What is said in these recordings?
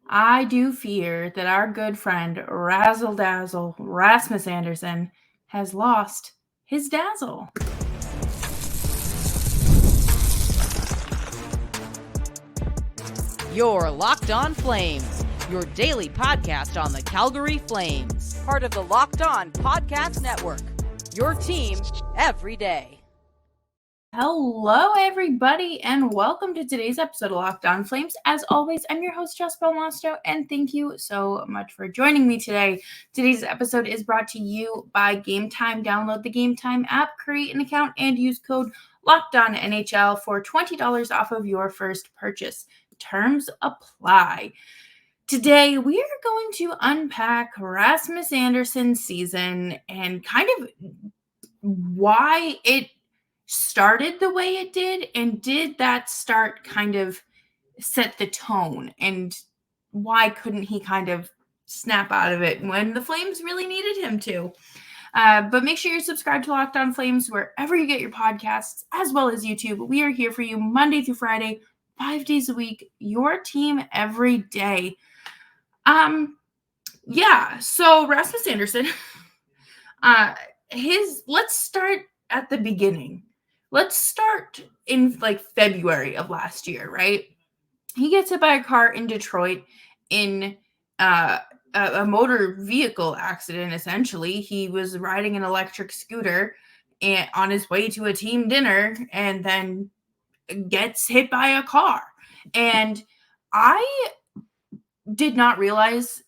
I do fear that our good friend Razzle Dazzle Rasmus Andersson has lost his dazzle. You're Locked On Flames, your daily podcast on the Calgary Flames. Part of the Locked On Podcast Network, your team every day. Hello, everybody, and welcome to today's episode of Locked On Flames. As always, I'm your host, Jess, and thank you so much for joining me today. Today's episode is brought to you by Game Time. Download the Game Time app, create an account, and use code LOCKEDONNHL for $20 off of your first purchase. Terms apply. Today, we are going to unpack Rasmus Andersson's season and kind of why it started the way it did, and did that start kind of set the tone, and why couldn't he kind of snap out of it when the Flames really needed him to. But make sure you're subscribed to Locked On Flames wherever you get your podcasts, as well as YouTube. We are here for you Monday through Friday, 5 days a week, your team every day. So Rasmus Andersson, let's start at the beginning. Let's start in February of last year, right? He gets hit by a car in Detroit in a motor vehicle accident, essentially. He was riding an electric scooter and on his way to a team dinner, and then gets hit by a car. And I did not realize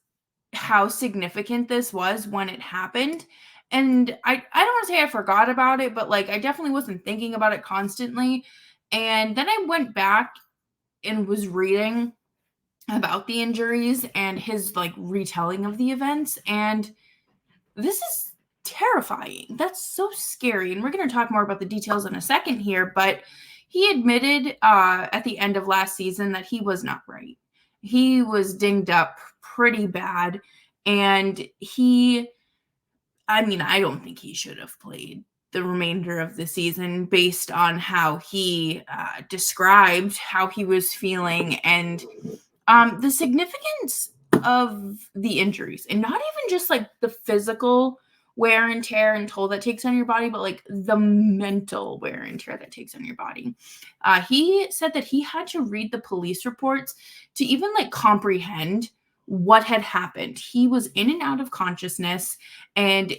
how significant this was when it happened. And I don't want to say I forgot about it, but I definitely wasn't thinking about it constantly. And then I went back and was reading about the injuries and his retelling of the events. And this is terrifying. That's so scary. And we're going to talk more about the details in a second here, but he admitted at the end of last season that he was not right. He was dinged up pretty bad. And I don't think he should have played the remainder of the season based on how he described how he was feeling and the significance of the injuries. And not even just the physical wear and tear and toll that takes on your body, but the mental wear and tear that takes on your body. He said that he had to read the police reports to even comprehend what had happened. He was in and out of consciousness, and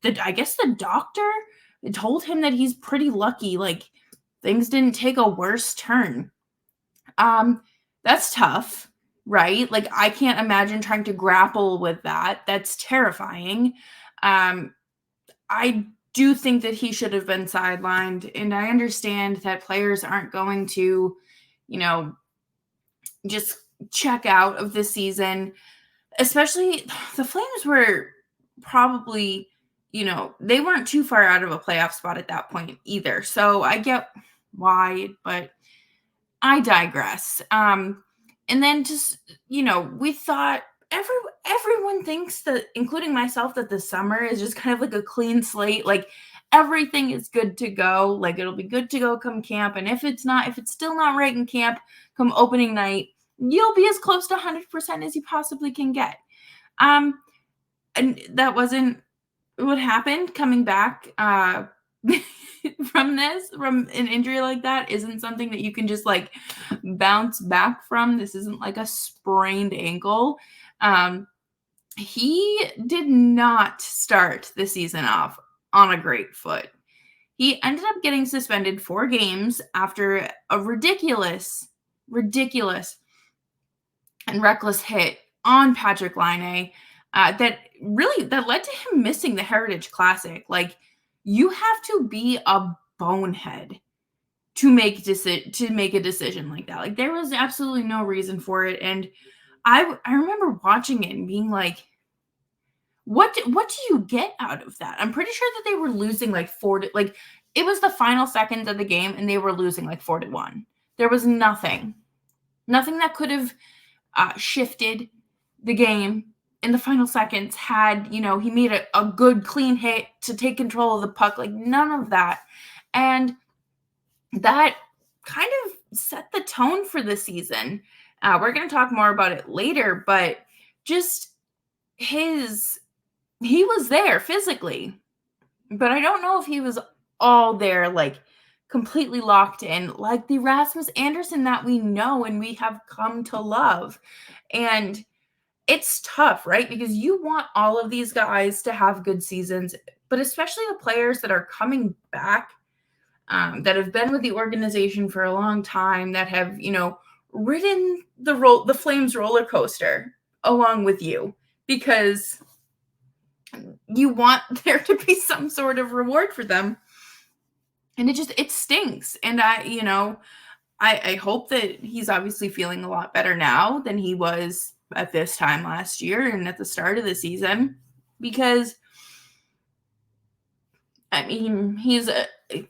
I guess the doctor told him that he's pretty lucky. Things didn't take a worse turn. That's tough, right? I can't imagine trying to grapple with that. That's terrifying. I do think that he should have been sidelined, and I understand that players aren't going to, just check out of the season. Especially the Flames were probably, they weren't too far out of a playoff spot at that point either. So I get why, but I digress. And then just, we thought everyone thinks that, including myself, that the summer is just kind of a clean slate. Everything is good to go. It'll be good to go come camp. And if it's still not right in camp, come opening night, you'll be as close to 100% as you possibly can get. And that wasn't what happened. Coming back from an injury like that isn't something that you can just bounce back from. This isn't a sprained ankle. He did not start the season off on a great foot. He ended up getting suspended 4 games after a ridiculous and reckless hit on Patrik Laine that led to him missing the Heritage Classic. You have to be a bonehead to make a decision like that. There was absolutely no reason for it. And I remember watching it and being what do you get out of that? I'm pretty sure that they were losing 4 to, it was the final seconds of the game and they were losing 4-1. There was nothing that could have shifted the game in the final seconds had, he made a good clean hit to take control of the puck. None of that. And that kind of set the tone for the season. We're going to talk more about it later, but just he was there physically, but I don't know if he was all there, like completely locked in, like the Rasmus Andersson that we know and we have come to love. And it's tough, right? Because you want all of these guys to have good seasons, but especially the players that are coming back, that have been with the organization for a long time, that have, ridden the Flames roller coaster along with you, because you want there to be some sort of reward for them. And it stinks. And I hope that he's obviously feeling a lot better now than he was at this time last year and at the start of the season, because I mean, him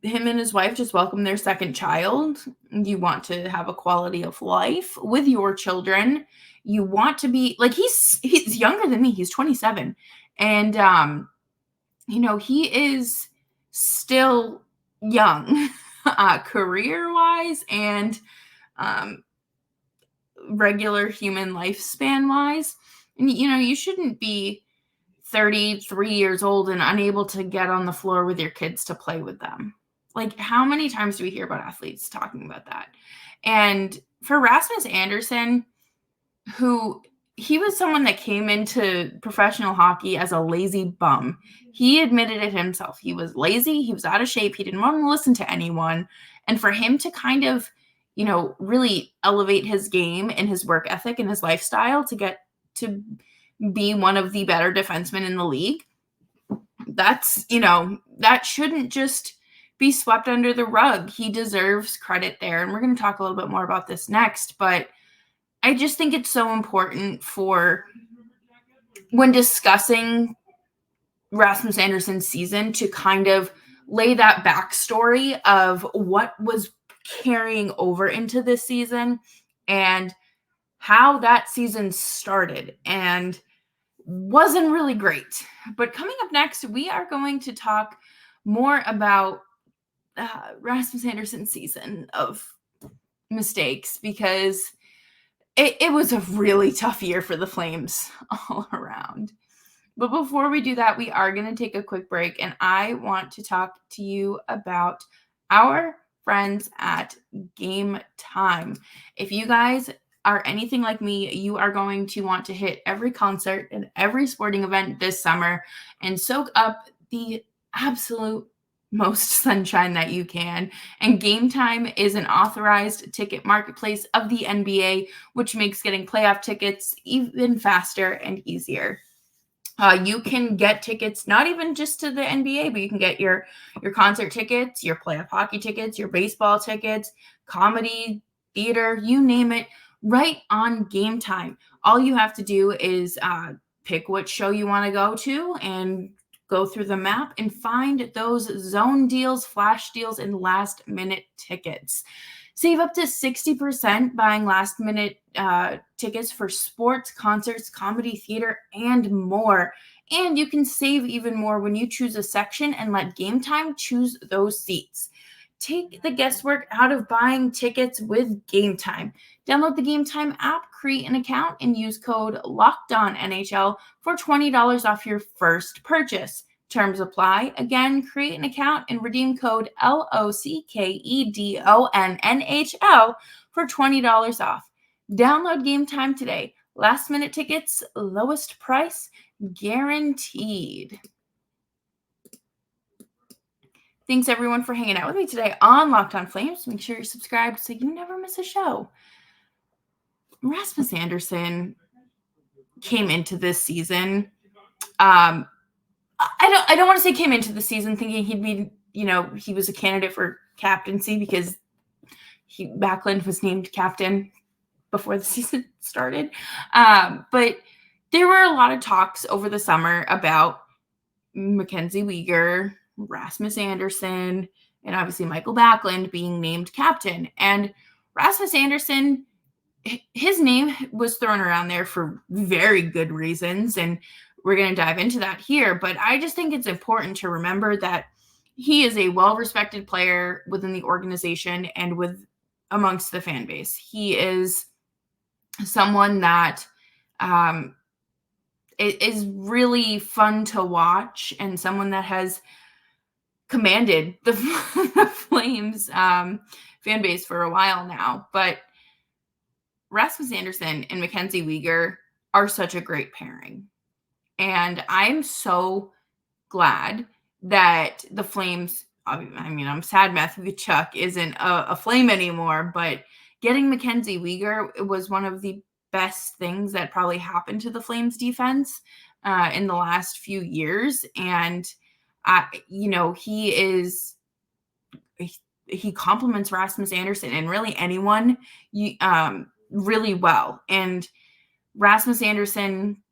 and his wife just welcomed their second child. You want to have a quality of life with your children. You want to be like, he's younger than me. He's 27. And, he is still young, career-wise and regular human lifespan-wise. And, you shouldn't be 33 years old and unable to get on the floor with your kids to play with them. Like, how many times do we hear about athletes talking about that? And for Rasmus Andersson, he was someone that came into professional hockey as a lazy bum. He admitted it himself. He was lazy. He was out of shape. He didn't want to listen to anyone. And for him to kind of, really elevate his game and his work ethic and his lifestyle to get to be one of the better defensemen in the league, that's, that shouldn't just be swept under the rug. He deserves credit there. And we're going to talk a little bit more about this next, but I just think it's so important for when discussing Rasmus Andersson's season to kind of lay that backstory of what was carrying over into this season and how that season started and wasn't really great. But coming up next, we are going to talk more about Rasmus Andersson's season of mistakes, because it was a really tough year for the Flames all around. But before we do that, we are going to take a quick break, and I want to talk to you about our friends at Game Time. If you guys are anything like me, you are going to want to hit every concert and every sporting event this summer and soak up the absolute most sunshine that you can. And Game Time is an authorized ticket marketplace of the NBA, which makes getting playoff tickets even faster and easier. You can get tickets not even just to the NBA, but you can get your concert tickets, your playoff hockey tickets, your baseball tickets, comedy, theater, you name it, right on Game Time. All you have to do is pick what show you want to go to and go through the map and find those zone deals, flash deals, and last-minute tickets. Save up to 60% buying last-minute tickets for sports, concerts, comedy, theater, and more. And you can save even more when you choose a section and let Game Time choose those seats. Take the guesswork out of buying tickets with Game Time. Download the Game Time app, create an account, and use code LOCKEDONNHL for $20 off your first purchase. Terms apply. Again, create an account and redeem code LOCKEDONNHL for $20 off. Download Game Time today. Last minute tickets, lowest price guaranteed. Thanks everyone for hanging out with me today on Locked On Flames. Make sure you're subscribed so you never miss a show. Rasmus Andersson came into this season. I don't want to say came into the season thinking he'd be, he was a candidate for captaincy, because Backlund was named captain before the season started. But there were a lot of talks over the summer about Mackenzie Weegar, Rasmus Andersson, and obviously Michael Backlund being named captain. And Rasmus Andersson, his name was thrown around there for very good reasons, and we're going to dive into that here. But I just think it's important to remember that he is a well-respected player within the organization and amongst the fan base. He is someone that is really fun to watch, and someone that has commanded the Flames fan base for a while now. But Rasmus Andersson and Mackenzie Weegar are such a great pairing. And I'm so glad that the Flames, I mean, I'm sad Matthew Tkachuk isn't a Flame anymore, but getting Mackenzie Weegar was one of the best things that probably happened to the Flames defense in the last few years. And, he complements Rasmus Andersson and really anyone really well. And Rasmus Andersson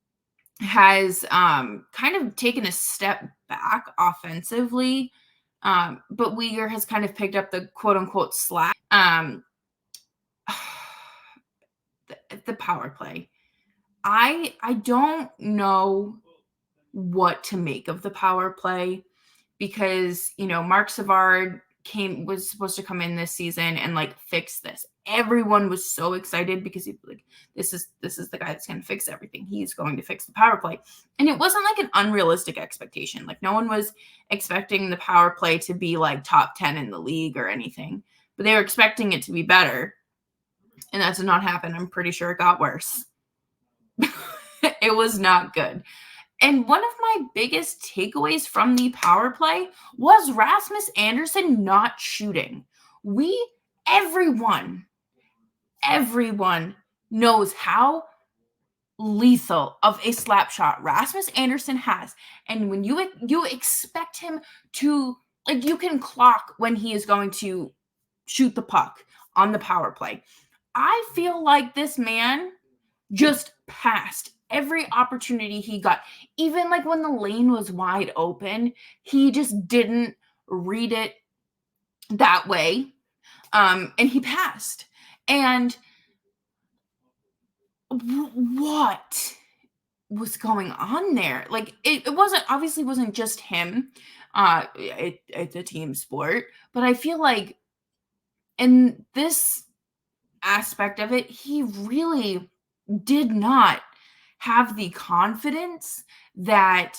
has kind of taken a step back offensively, but Weegar has kind of picked up the quote-unquote slack. The power play. I don't know what to make of the power play because, Mark Savard was supposed to come in this season and fix this. Everyone was so excited because this is the guy that's going to fix everything. He's going to fix the power play. And it wasn't an unrealistic expectation. No one was expecting the power play to be top 10 in the league or anything, but they were expecting it to be better. And that did not happen. I'm pretty sure it got worse. It was not good. And one of my biggest takeaways from the power play was Rasmus Andersson not shooting. Everyone knows how lethal of a slap shot Rasmus Andersson has. And when you expect him to, you can clock when he is going to shoot the puck on the power play. I feel like this man just passed every opportunity he got. Even when the lane was wide open, he just didn't read it that way. And he passed. And what was going on there? It wasn't just him. It's a team sport. But I feel like in this aspect of it, he really did not have the confidence that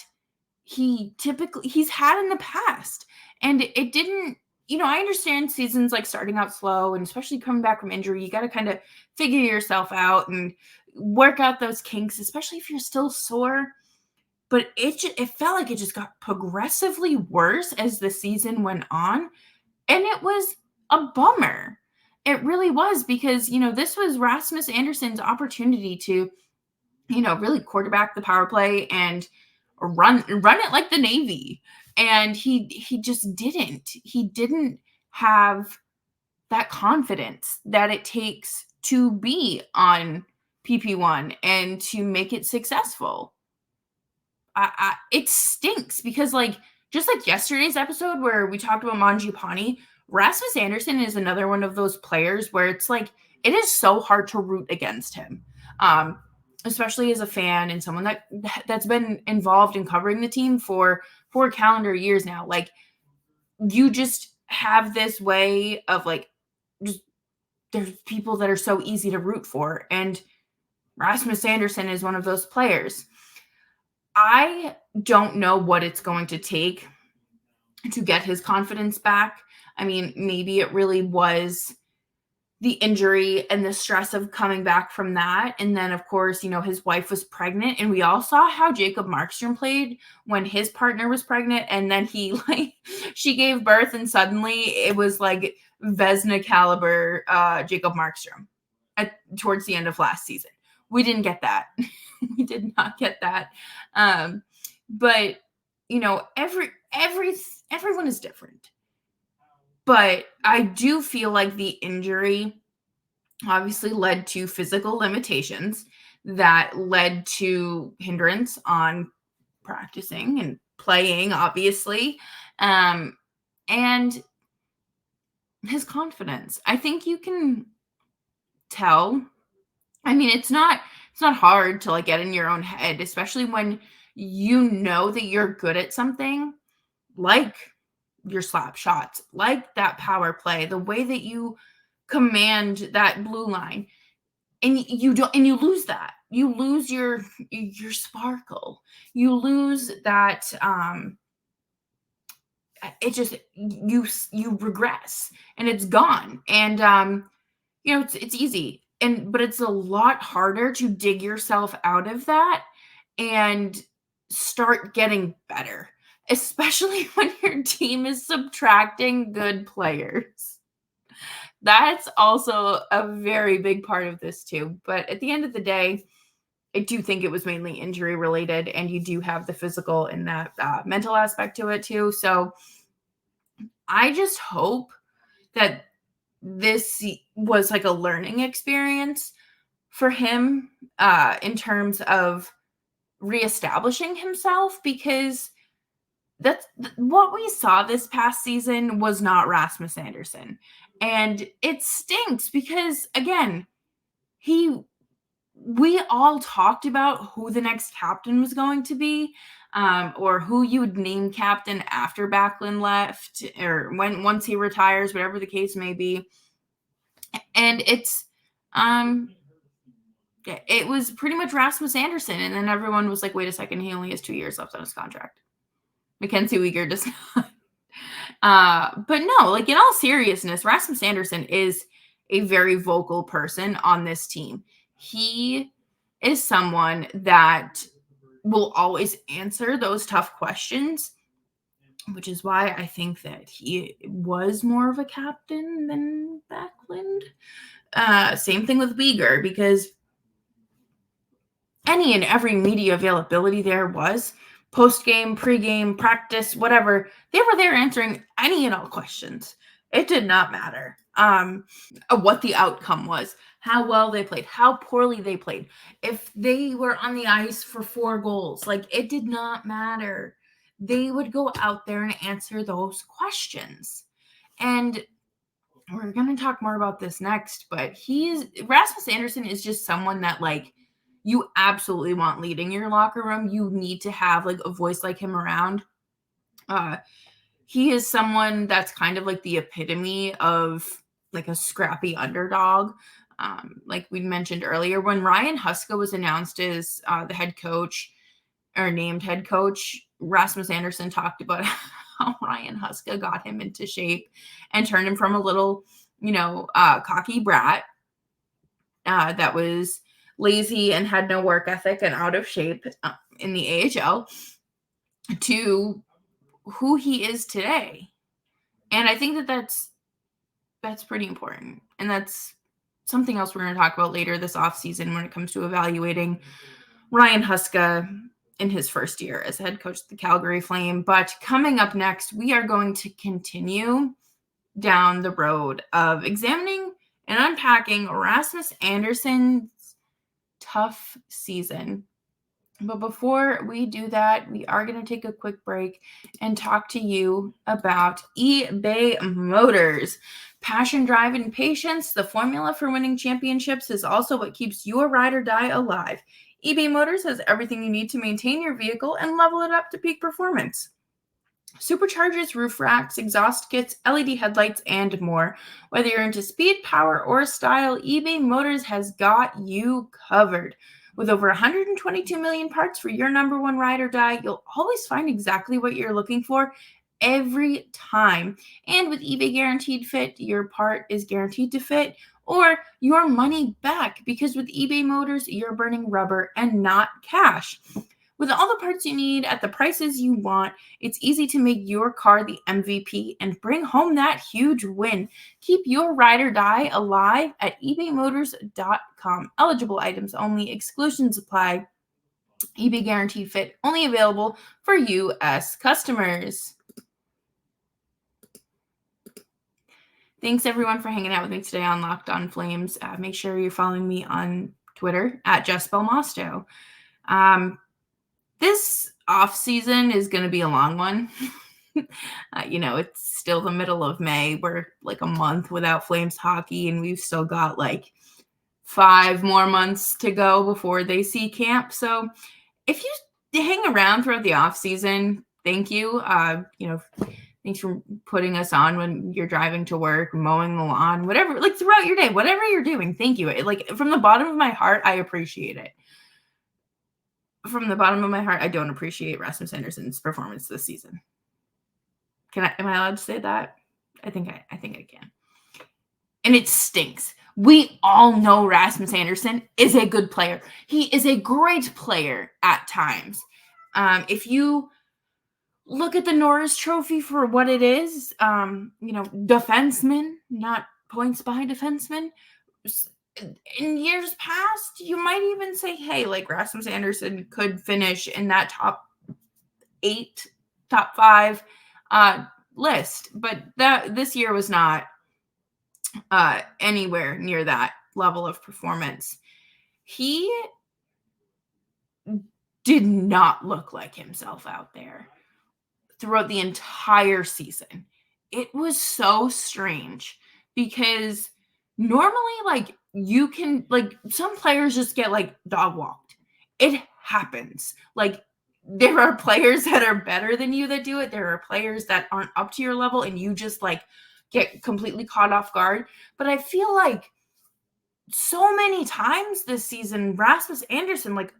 he's had in the past. And it didn't, I understand seasons starting out slow, and especially coming back from injury, you got to kind of figure yourself out and work out those kinks, especially if you're still sore. But it felt like it just got progressively worse as the season went on. And it was a bummer. It really was, because, this was Rasmus Andersson's opportunity to, really quarterback the power play and run it like the Navy. And he just didn't. He didn't have that confidence that it takes to be on PP1 and to make it successful. It stinks because just like yesterday's episode where we talked about Mangiapane, Rasmus Andersson is another one of those players where it's it is so hard to root against him, especially as a fan and someone that's been involved in covering the team for 4 calendar years now. You just have this way of just there's people that are so easy to root for, and Rasmus Andersson is one of those players. I don't know what it's going to take to get his confidence back. I mean, maybe it really was the injury and the stress of coming back from that. And then, of course, his wife was pregnant. And we all saw how Jacob Markstrom played when his partner was pregnant. And then she gave birth, and suddenly it was Vezina caliber Jacob Markstrom towards the end of last season. We didn't get that. We did not get that. But, everyone is different. But I do feel like the injury obviously led to physical limitations that led to hindrance on practicing and playing, obviously. And his confidence. I think you can tell. I mean, it's not hard to get in your own head, especially when you know that you're good at something, like your slap shots, like that power play, the way that you command that blue line. And you lose that. You lose your sparkle. You lose that it just you regress and it's gone. And it's easy, but it's a lot harder to dig yourself out of that and start getting better, especially when your team is subtracting good players. That's also a very big part of this too. But at the end of the day, I do think it was mainly injury related, and you do have the physical and that mental aspect to it too. So I just hope that this was like a learning experience for him in terms of reestablishing himself, because that's what we saw this past season was not Rasmus Andersson. And it stinks because, again, we all talked about who the next captain was going to be, or who you would name captain after Backlund left, or once he retires, whatever the case may be. And it was pretty much Rasmus Andersson. And then everyone was like, wait a second, he only has 2 years left on his contract. Mackenzie Weegar does not. But no, like, in all seriousness, Rasmus Andersson is a very vocal person on this team. He is someone that will always answer those tough questions, which is why I think that he was more of a captain than Backlund. Same thing with Weegar, because any and every media availability there was, post-game, pre-game, practice, whatever, they were there answering any and all questions. It did not matter what the outcome was, how well they played, how poorly they played, if they were on the ice for 4 goals. Like, it did not matter. They would go out there and answer those questions. And we're going to talk more about this next, but Rasmus Andersson is just someone that, like, you absolutely want leading your locker room. You need to have like a voice like him around. He is someone that's kind of like the epitome of like a scrappy underdog. Like we mentioned earlier, when Ryan Huska was announced as the head coach, or named head coach, Rasmus Andersson talked about how Ryan Huska got him into shape and turned him from a little, cocky brat that was lazy and had no work ethic and out of shape in the AHL to who he is today. And I think that that's pretty important. And that's something else we're going to talk about later this offseason when it comes to evaluating Ryan Huska in his first year as head coach of the Calgary Flame. But coming up next, we are going to continue down the road of examining and unpacking Rasmus Andersson's tough season. But before we do that, we are going to take a quick break and talk to you about eBay Motors. Passion, drive, and patience, the formula for winning championships, is also what keeps your ride or die alive. eBay Motors has everything you need to maintain your vehicle and level it up to peak performance. Superchargers, roof racks, exhaust kits, LED headlights, and more. Whether you're into speed, power, or style, eBay Motors has got you covered. With over 122 million parts for your number one ride or die, you'll always find exactly what you're looking for every time. And with eBay Guaranteed Fit, your part is guaranteed to fit or your money back, because with eBay Motors, you're burning rubber and not cash. With all the parts you need at the prices you want, it's easy to make your car the MVP and bring home that huge win. Keep your ride or die alive at ebaymotors.com. Eligible items only. Exclusions apply. eBay Guaranteed Fit only available for U.S. customers. Thanks, everyone, for hanging out with me today on Locked On Flames. Make sure you're following me on Twitter at Jess Belmosto. This off season is going to be a long one. It's still the middle of May. We're like a month without Flames hockey, and we've still got like 5 more months to go before they see camp. So if you hang around throughout the off season, thank you. Thanks for putting us on when you're driving to work, mowing the lawn, whatever, like throughout your day, whatever you're doing. Thank you. Like from the bottom of my heart, I appreciate it. From the bottom of my heart, I don't appreciate Rasmus Andersson's performance this season. Am I allowed to say that? I think I can. And it stinks. We all know Rasmus Andersson is a good player. He is a great player at times. If you look at the Norris Trophy for what it is, defenseman, not points by defenseman. In years past, you might even say, hey, like Rasmus Andersson could finish in that top 8, top 5 list. But this year was not anywhere near that level of performance. He did not look like himself out there throughout the entire season. It was so strange because normally, like, you can, like, some players just get, like, dog walked. It happens. Like, there are players that are better than you that do it. There are players that aren't up to your level and you just, like, get completely caught off guard. But I feel like so many times this season, Rasmus Andersson, like,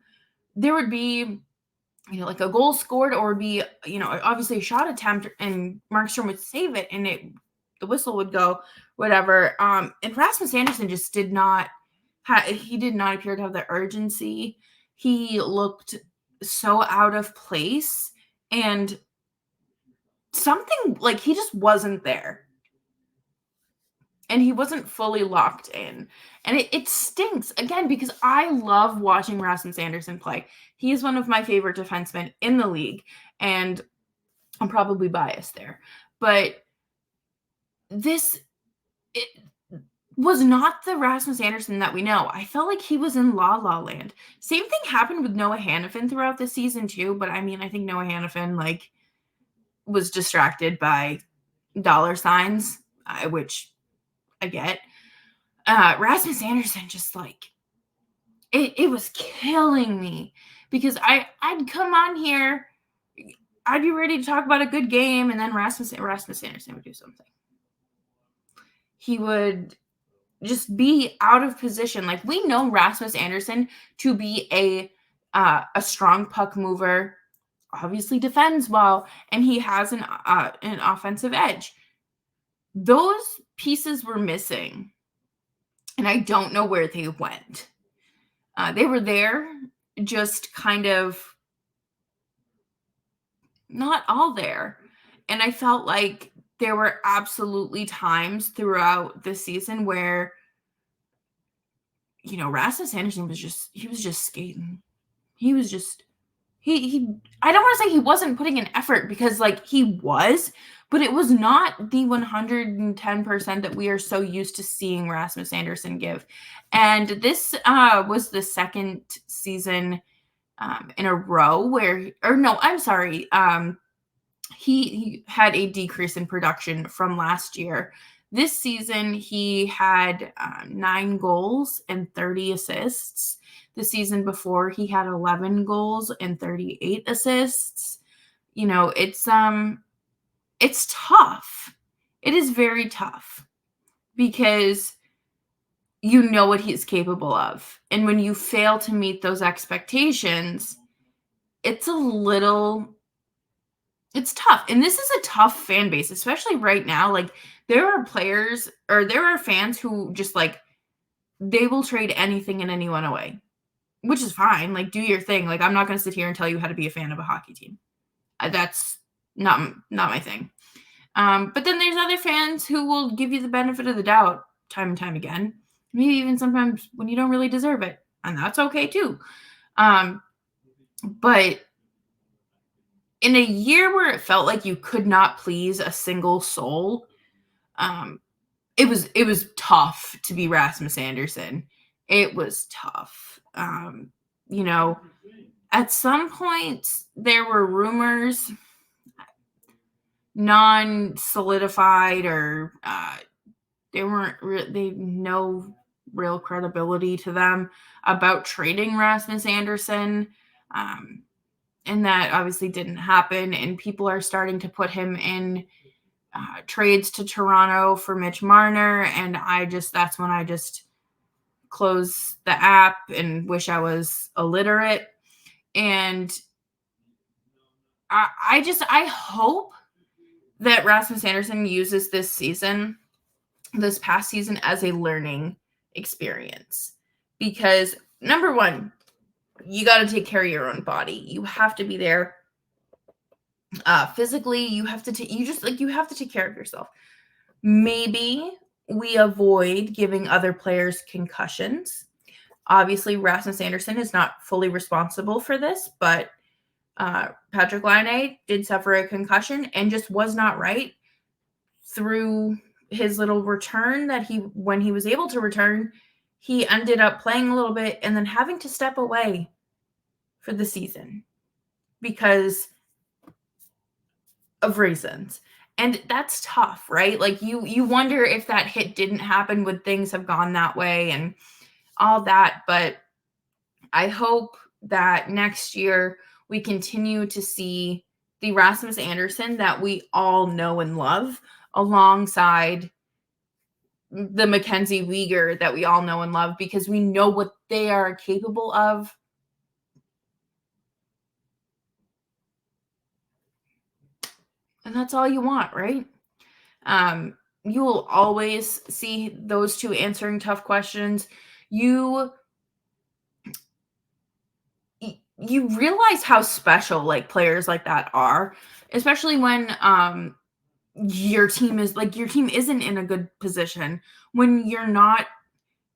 there would be, like a goal scored or would be, obviously a shot attempt and Markstrom would save it and the whistle would go, whatever. And Rasmus Andersson just did not appear to have the urgency. He looked so out of place and something, like, he just wasn't there. And he wasn't fully locked in. And it stinks, again, because I love watching Rasmus Andersson play. He is one of my favorite defensemen in the league. And I'm probably biased there. But it was not the Rasmus Andersson that we know. I felt like he was in La La Land. Same thing happened with Noah Hannafin throughout the season too. But I mean, I think Noah Hannafin, like, was distracted by dollar signs, which I get. Rasmus Andersson just, like, it was killing me because I'd come on here, I'd be ready to talk about a good game, and then Rasmus Andersson would do something. He would just be out of position. Like, we know Rasmus Andersson to be a strong puck mover, obviously defends well, and he has an offensive edge. Those pieces were missing, and I don't know where they went. They were there, just kind of not all there. And I felt like there were absolutely times throughout the season where, Rasmus Andersson was just skating. He was just, I don't want to say he wasn't putting an effort because, like, he was, but it was not the 110% that we are so used to seeing Rasmus Andersson give. And this was the second season in a row he had a decrease in production from last year. This season, he had 9 goals and 30 assists. The season before, he had 11 goals and 38 assists. It's tough. It is very tough because you know what he's capable of. And when you fail to meet those expectations, it's tough. And this is a tough fan base, especially right now. Like, there are fans who just, like, they will trade anything and anyone away, which is fine. Like, do your thing. Like, I'm not going to sit here and tell you how to be a fan of a hockey team. That's not my thing. But then there's other fans who will give you the benefit of the doubt time and time again. Maybe even sometimes when you don't really deserve it. And that's okay too. But in a year where it felt like you could not please a single soul, it was tough to be Rasmus Andersson. It was tough. At some point there were rumors, non-solidified, or they no real credibility to them about trading Rasmus Andersson. And that obviously didn't happen. And people are starting to put him in trades to Toronto for Mitch Marner, and that's when I just close the app and wish I was illiterate. And I hope that Rasmus Andersson uses this past season, as a learning experience, because number one, you got to take care of your own body. You have to be there physically. You have to take care of yourself. Maybe we avoid giving other players concussions. Obviously, Rasmus Andersson is not fully responsible for this, but Patrik Laine did suffer a concussion and just was not right through his little return when he was able to return. He ended up playing a little bit and then having to step away for the season because of reasons. And that's tough, right? Like you wonder if that hit didn't happen, would things have gone that way and all that. But I hope that next year we continue to see the Rasmus Andersson that we all know and love, alongside the Mackenzie Weegar that we all know and love, because we know what they are capable of. And that's all you want, right? You will always see those two answering tough questions. You realize how special like players like that are, especially when your team isn't in a good position, when you're not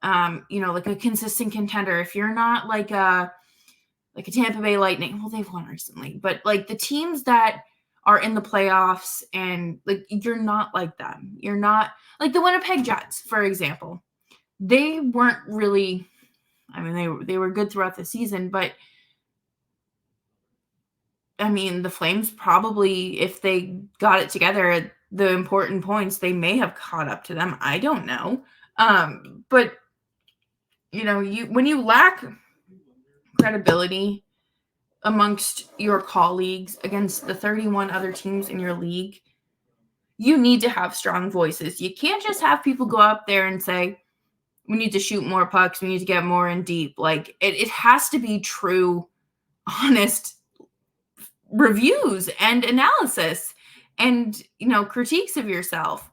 like a consistent contender. If you're not like a Tampa Bay Lightning, well, they've won recently, but like the teams that are in the playoffs, and like you're not like them. You're not like the Winnipeg Jets, for example. They weren't really, I mean, they were good throughout the season, but I mean, the Flames probably, if they got it together at the important points, they may have caught up to them. I don't know. But when you lack credibility amongst your colleagues against the 31 other teams in your league, you need to have strong voices. You can't just have people go up there and say, we need to shoot more pucks, we need to get more in deep. Like it has to be true, honest reviews and analysis and critiques of yourself.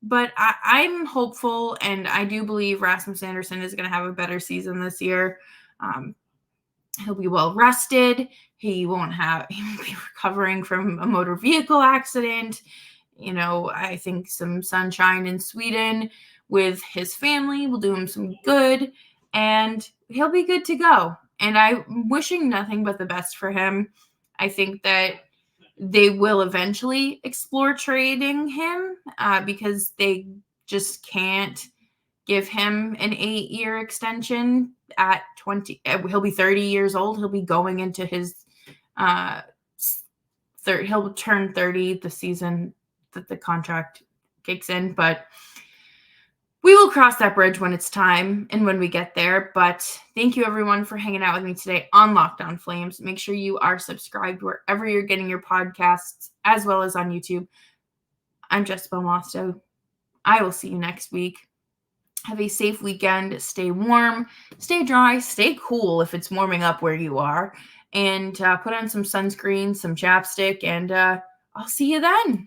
But I'm hopeful, and I do believe Rasmus Andersson is going to have a better season this year. He'll be well rested. He won't be recovering from a motor vehicle accident. I think some sunshine in Sweden with his family will do him some good, and he'll be good to go. And I'm wishing nothing but the best for him. I think that they will eventually explore trading him because they just can't give him an 8-year extension at 20. He'll be 30 years old. He'll be going into his he'll turn 30 the season that the contract kicks in. But we will cross that bridge when it's time and when we get there. But thank you, everyone, for hanging out with me today on Locked On Flames. Make sure you are subscribed wherever you're getting your podcasts, as well as on YouTube. I'm Jess Belmosto. I will see you next week. Have a safe weekend. Stay warm, stay dry, stay cool if it's warming up where you are. And put on some sunscreen, some chapstick, and I'll see you then.